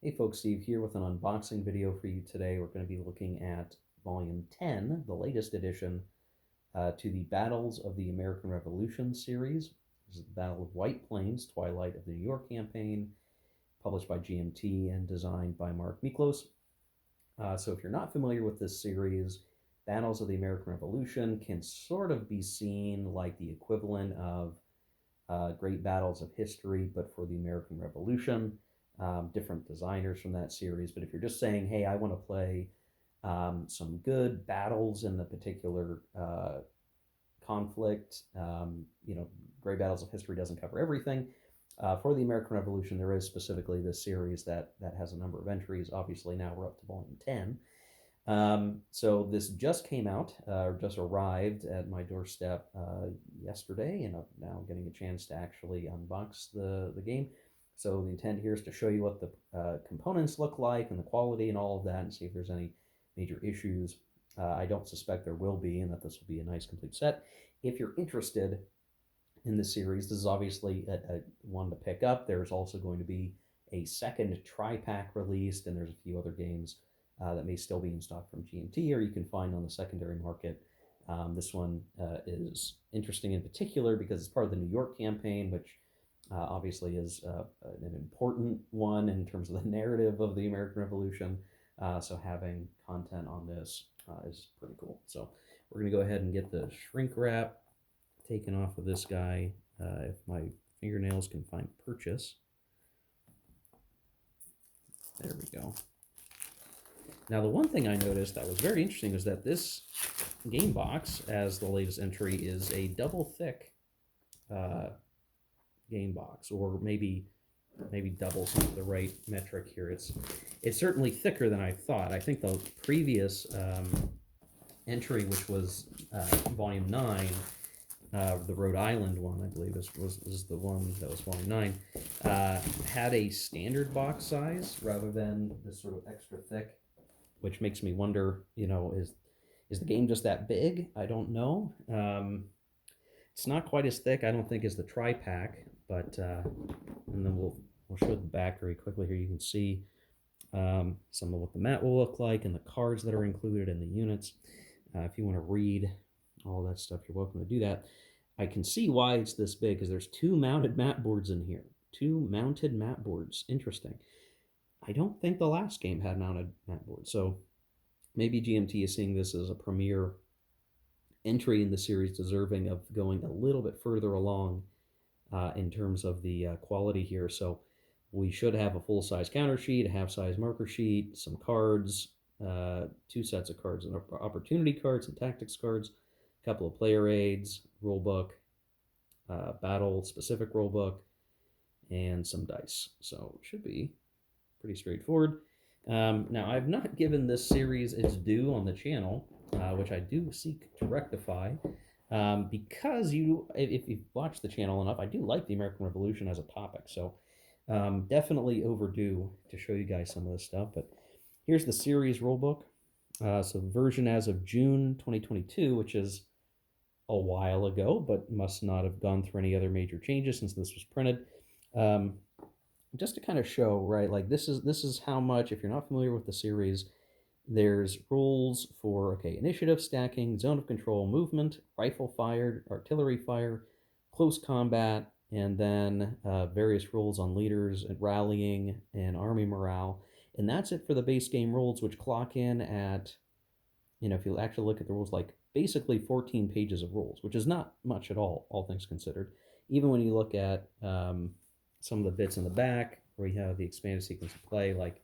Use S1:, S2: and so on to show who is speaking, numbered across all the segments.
S1: Hey folks, Steve here with an unboxing video for you today. We're going to be looking at Volume 10, the latest edition, to the Battles of the American Revolution series. This is the Battle of White Plains, Twilight of the New York Campaign, published by GMT and designed by Mark Miklos. So if you're not familiar with this series, Battles of the American Revolution can sort of be seen like the equivalent of Great Battles of History, but for the American Revolution. Different designers from that series. But if you're just saying, hey, I want to play some good battles in the particular conflict, Great Battles of History doesn't cover everything. For the American Revolution, there is specifically this series that has a number of entries. Obviously, now we're up to volume 10. So this just came out, just arrived at my doorstep yesterday, and I'm now getting a chance to actually unbox the game. So the intent here is to show you what the components look like and the quality and all of that, and see if there's any major issues. I don't suspect there will be, and that this will be a nice complete set. If you're interested in the series, this is obviously a one to pick up. There's also going to be a second tri-pack released, and there's a few other games that may still be in stock from GMT or you can find on the secondary market. This one is interesting in particular because it's part of the New York campaign, which obviously is an important one in terms of the narrative of the American Revolution. So having content on this is pretty cool. So we're going to go ahead and get the shrink wrap taken off of this guy. If my fingernails can find purchase. There we go. Now, the one thing I noticed that was very interesting is that this game box, as the latest entry, is a double thick game box, or maybe double's not the right metric here. It's certainly thicker than I thought. I think the previous entry, which was volume 9, the Rhode Island one, I believe is the one that was volume 9, had a standard box size rather than this sort of extra thick, which makes me wonder, is the game just that big? I don't know. It's not quite as thick, I don't think, as the tri-pack, but and then we'll show the back very quickly here. You can see some of what the mat will look like and the cards that are included in the units. If you want to read all that stuff, you're welcome to do that. I can see why it's this big because there's 2 mounted mat boards in here. 2 mounted mat boards. Interesting. I don't think the last game had mounted mat boards, so maybe GMT is seeing this as a premier entry in the series, deserving of going a little bit further along in terms of the quality here. So we should have a full-size counter sheet, a half-size marker sheet, some cards, 2 sets of cards, and opportunity cards and tactics cards, a couple of player aids, rule book, battle-specific rule book, and some dice. So it should be pretty straightforward. Now, I've not given this series its due on the channel, which I do seek to rectify, because if you've watched the channel enough, I do like the American Revolution as a topic, so definitely overdue to show you guys some of this stuff. But here's the series rulebook. So the version as of June 2022, which is a while ago, but must not have gone through any other major changes since this was printed. Just to kind of show, right, like this is how much, if you're not familiar with the series, there's rules for, okay, initiative, stacking, zone of control, movement, rifle fire, artillery fire, close combat, and then various rules on leaders and rallying and army morale. And that's it for the base game rules, which clock in at, if you actually look at the rules, like basically 14 pages of rules, which is not much at all things considered. Even when you look at some of the bits in the back where you have the expanded sequence of play, like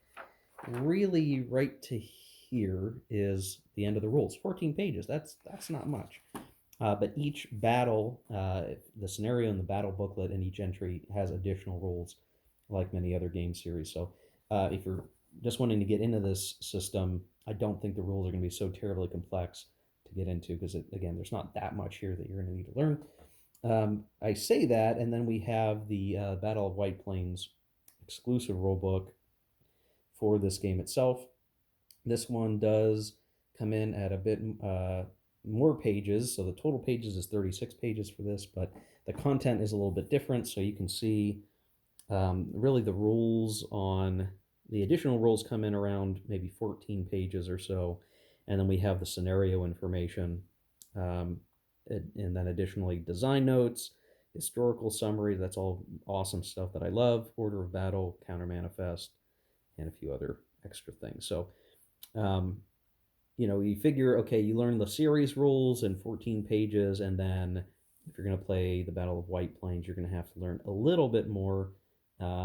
S1: really right to here is the end of the rules. 14 pages, that's not much. But each battle, the scenario in the battle booklet and each entry has additional rules, like many other game series. So if you're just wanting to get into this system, I don't think the rules are going to be so terribly complex to get into because, again, there's not that much here that you're going to need to learn. I say that, and then we have the Battle of White Plains exclusive rulebook for this game itself. This one does come in at a bit more pages, so the total pages is 36 pages for this, but the content is a little bit different, so you can see really the rules on The additional rules come in around maybe 14 pages or so, and then we have the scenario information, um, and then additionally design notes, historical summary. That's all awesome stuff that I love. Order of battle, counter manifest, and a few other extra things. So, um, you figure, okay, you learn the series rules in 14 pages, and then if you're going to play the Battle of White Plains, you're going to have to learn a little bit more,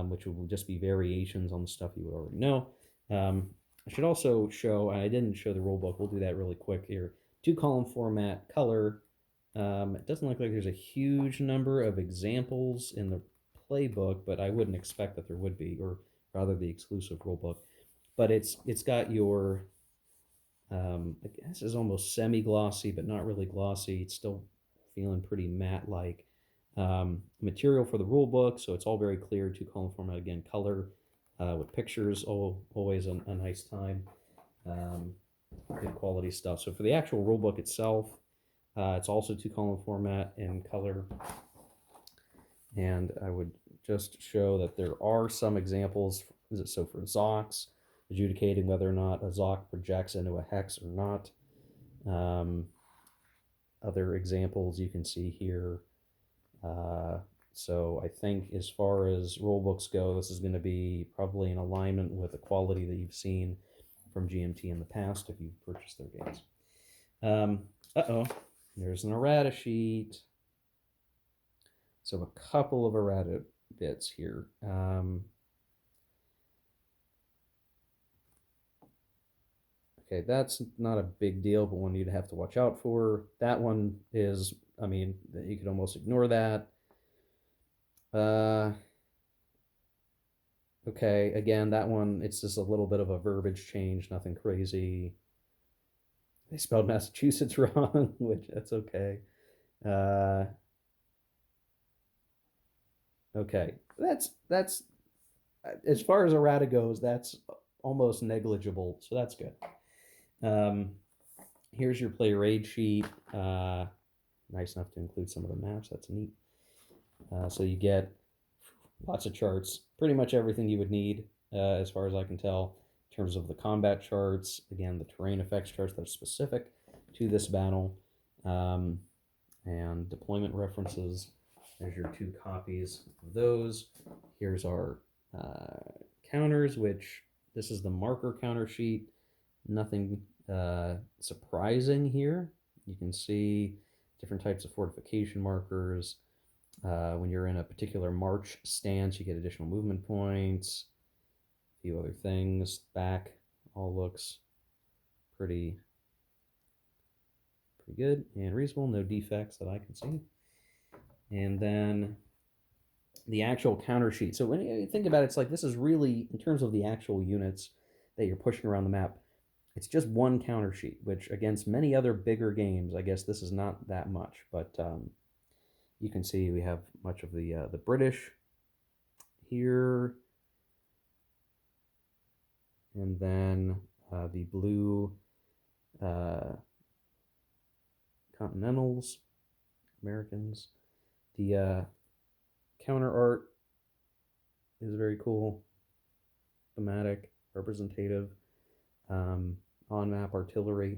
S1: which will just be variations on the stuff you would already know. I should also show, I didn't show the rulebook, we'll do that really quick here. 2-column format, color. It doesn't look like there's a huge number of examples in the playbook, but I wouldn't expect that there would be, or rather the exclusive rulebook. But it's got your I guess is almost semi-glossy, but not really glossy. It's still feeling pretty matte-like. Material for the rule book, so it's all very clear. 2-column format again, color with pictures. Always a nice time. Um, Good quality stuff. So for the actual rule book itself, it's also 2-column format in color. And I would just show that there are some examples. So for Zocs, adjudicating whether or not a Zoc projects into a hex or not. Other examples you can see here. So I think as far as rulebooks go, this is going to be probably in alignment with the quality that you've seen from GMT in the past if you've purchased their games. Uh-oh, there's an errata sheet. So a couple of errata bits here. Okay, that's not a big deal, but one you'd have to watch out for. That one is, I mean, you could almost ignore that. Okay, again, that one, it's just a little bit of a verbiage change, nothing crazy. They spelled Massachusetts wrong, which that's okay. Okay, that's as far as errata goes, that's almost negligible, so that's good. Here's your player aid sheet. Nice enough to include some of the maps. That's neat. So you get lots of charts, pretty much everything you would need, as far as I can tell, in terms of the combat charts. Again, the terrain effects charts that are specific to this battle, and deployment references. There's your 2 copies of those. Here's our counters, which this is the marker counter sheet. Nothing surprising here. You can see different types of fortification markers. When you're in a particular march stance, you get additional movement points. A few other things. Back all looks pretty good and reasonable. No defects that I can see. And then the actual counter sheet. So when you think about it, it's like this is really, in terms of the actual units that you're pushing around the map, it's just one counter sheet, which against many other bigger games, I guess this is not that much. But you can see we have much of the British here, and then the blue Continentals, Americans. The counter art is very cool, thematic, representative, on-map artillery.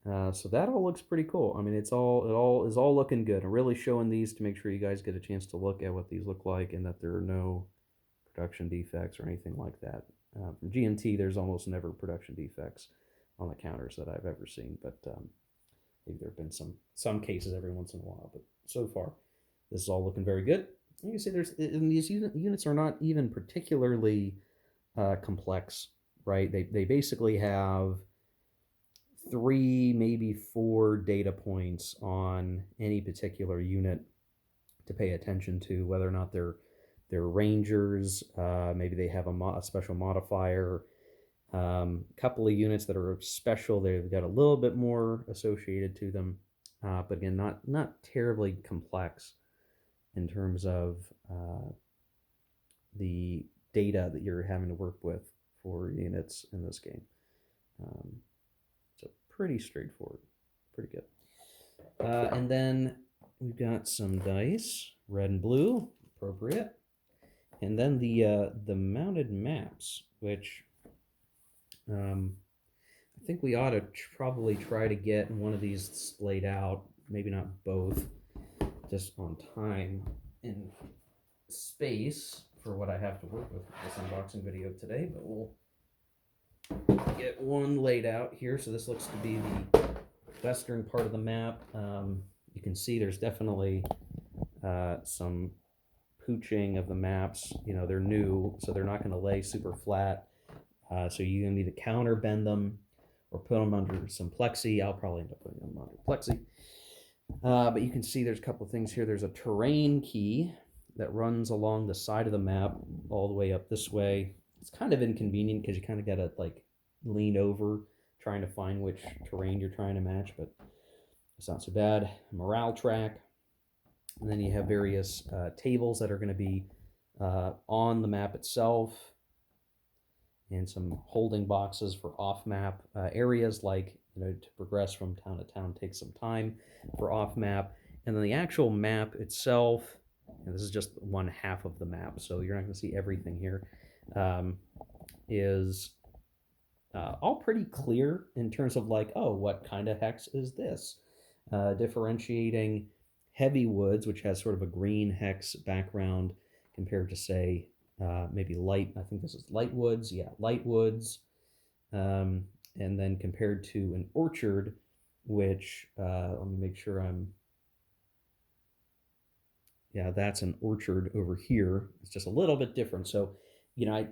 S1: So that all looks pretty cool. I mean, it all is all looking good. I'm really showing these to make sure you guys get a chance to look at what these look like and that there are no production defects or anything like that. From GMT, there's almost never production defects on the counters that I've ever seen, but maybe there have been some cases every once in a while. But so far, this is all looking very good. You can see these units are not even particularly complex, right? They basically have 3, maybe 4 data points on any particular unit to pay attention to, whether or not they're rangers, maybe they have a special modifier. Couple of units that are special, they've got a little bit more associated to them, but again, not terribly complex in terms of the data that you're having to work with for units in this game. So pretty straightforward, pretty good. And then we've got some dice, red and blue, appropriate. And then the mounted maps, which I think we ought to probably try to get one of these splayed out, maybe not both, just on time and space for what I have to work with this unboxing video today, but we'll get one laid out here. So this looks to be the western part of the map. You can see there's definitely some pooching of the maps. You know, they're new, so they're not going to lay super flat. So you're going to need to counter bend them or put them under some plexi. I'll probably end up putting them under plexi. But you can see there's a couple of things here. There's a terrain key that runs along the side of the map all the way up this way. It's kind of inconvenient because you kind of got to like lean over trying to find which terrain you're trying to match, but it's not so bad. Morale track. And then you have various tables that are going to be on the map itself, and some holding boxes for off-map areas, like, you know, to progress from town to town takes some time for off-map. And then the actual map itself, and this is just one half of the map, so you're not going to see everything here, is all pretty clear in terms of like, oh, what kind of hex is this? Differentiating heavy woods, which has sort of a green hex background, compared to, say, maybe light, I think this is light woods, yeah, light woods, and then compared to an orchard, which, let me make sure yeah, that's an orchard over here. It's just a little bit different. So, you know,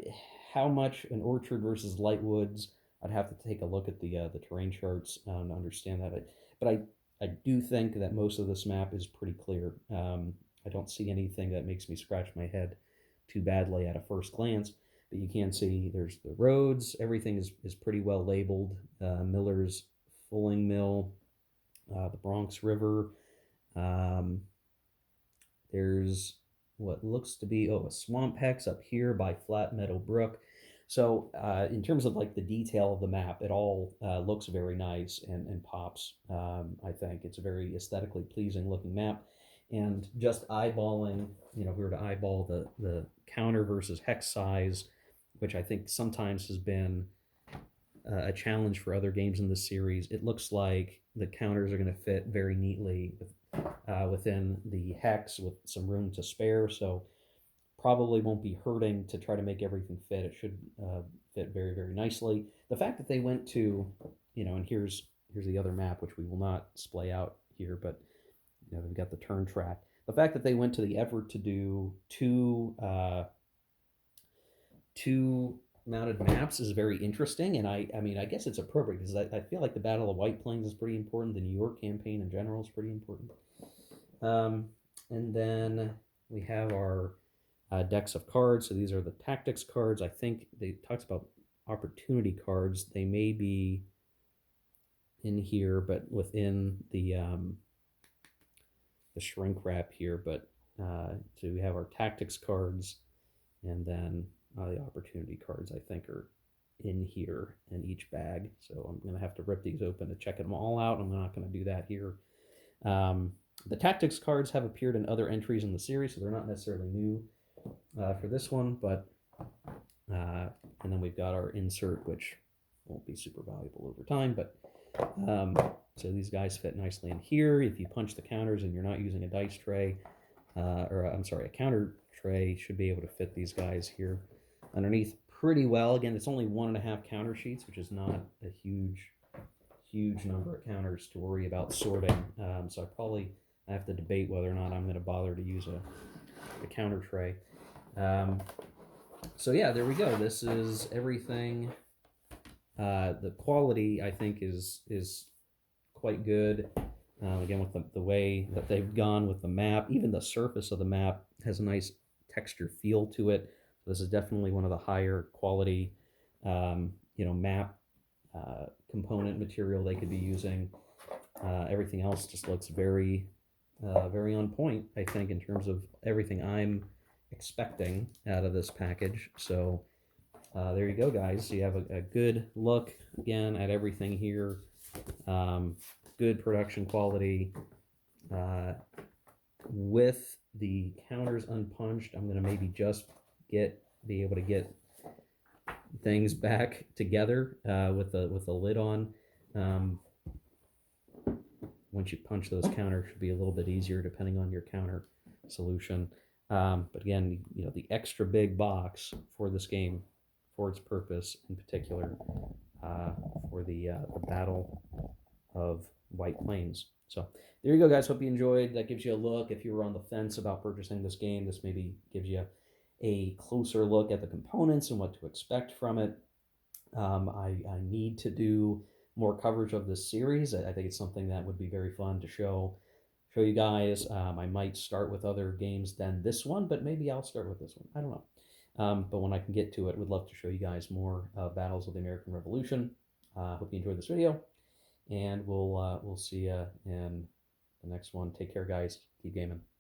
S1: how much an orchard versus light woods, I'd have to take a look at the terrain charts to understand that. But I do think that most of this map is pretty clear. I don't see anything that makes me scratch my head too badly at a first glance. But you can see there's the roads. Everything is pretty well labeled. Miller's Fulling Mill, the Bronx River. There's what looks to be, a swamp hex up here by Flat Meadow Brook. So in terms of like the detail of the map, it all looks very nice and pops. I think it's a very aesthetically pleasing looking map. And just eyeballing, you know, if we were to eyeball the counter versus hex size, which I think sometimes has been a challenge for other games in this series, it looks like the counters are going to fit very neatly within the hex with some room to spare. So probably won't be hurting to try to make everything fit. It should fit very, very nicely. The fact that they went to, you know, and here's the other map, which we will not splay out here, but you know, they've got the turn track. The fact that they went to the effort to do two mounted maps is very interesting, and I mean, I guess it's appropriate because I feel like the Battle of White Plains is pretty important. The New York campaign in general is pretty important. And then we have our decks of cards. So these are the tactics cards. I think they talks about opportunity cards. They may be in here, but within the shrink wrap here. But so we have our tactics cards, and then the opportunity cards, I think, are in here in each bag. So I'm going to have to rip these open to check them all out. I'm not going to do that here. The tactics cards have appeared in other entries in the series, so they're not necessarily new for this one. But and then we've got our insert, which won't be super valuable over time. But so these guys fit nicely in here. If you punch the counters and you're not using a dice tray, or I'm sorry, a counter tray should be able to fit these guys here underneath pretty well. Again, it's only 1.5 counter sheets, which is not a huge number of counters to worry about sorting. So I have to debate whether or not I'm going to bother to use a counter tray. So yeah, there we go. This is everything. The quality, I think, is quite good. Again, with the way that they've gone with the map, even the surface of the map has a nice texture feel to it. So this is definitely one of the higher quality, map component material they could be using. Everything else just looks very, very on point, I think, in terms of everything I'm expecting out of this package. So there you go, guys. So you have a good look, again, at everything here. Good production quality. With the counters unpunched, I'm going to maybe just be able to get things back together with the lid on. Um, Once you punch those counters, it should be a little bit easier depending on your counter solution. But again, the extra big box for this game, for its purpose in particular, uh, for the Battle of White Plains. So there you go, guys. Hope you enjoyed. That gives you a look. If you were on the fence about purchasing this game, this maybe gives you a closer look at the components and what to expect from it. I need to do more coverage of this series. I think it's something that would be very fun to show you guys. I might start with other games than this one, but maybe I'll start with this one. I don't know. But when I can get to it, would love to show you guys more battles of the American Revolution. Hope you enjoyed this video, and we'll see you in the next one. Take care, guys. Keep gaming.